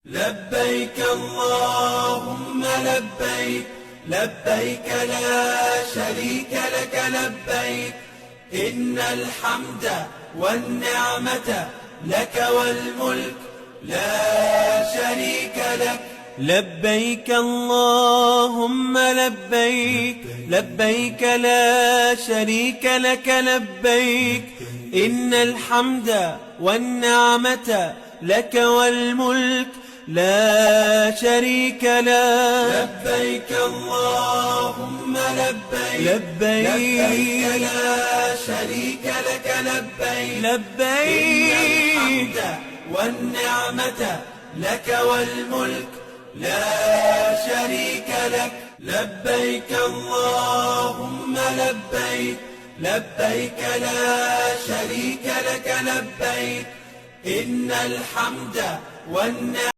لبيك اللهم لبيك، لبيك لا شريك لك لبيك، إن الحمد والنعمة لك والملك لا شريك لك. لبيك اللهم لبيك، لبيك لا شريك لك لبيك، إن الحمد والنعمة لك والملك لا شريك لك. لبيك اللهم لبيك، لبيك لا شريك لك لبيك، لبيك إن الحمد والنعمة لك والملك لا شريك لك. لبيك اللهم لبيك، لبيك لا شريك لك لبيك، إن الحمد والنعمة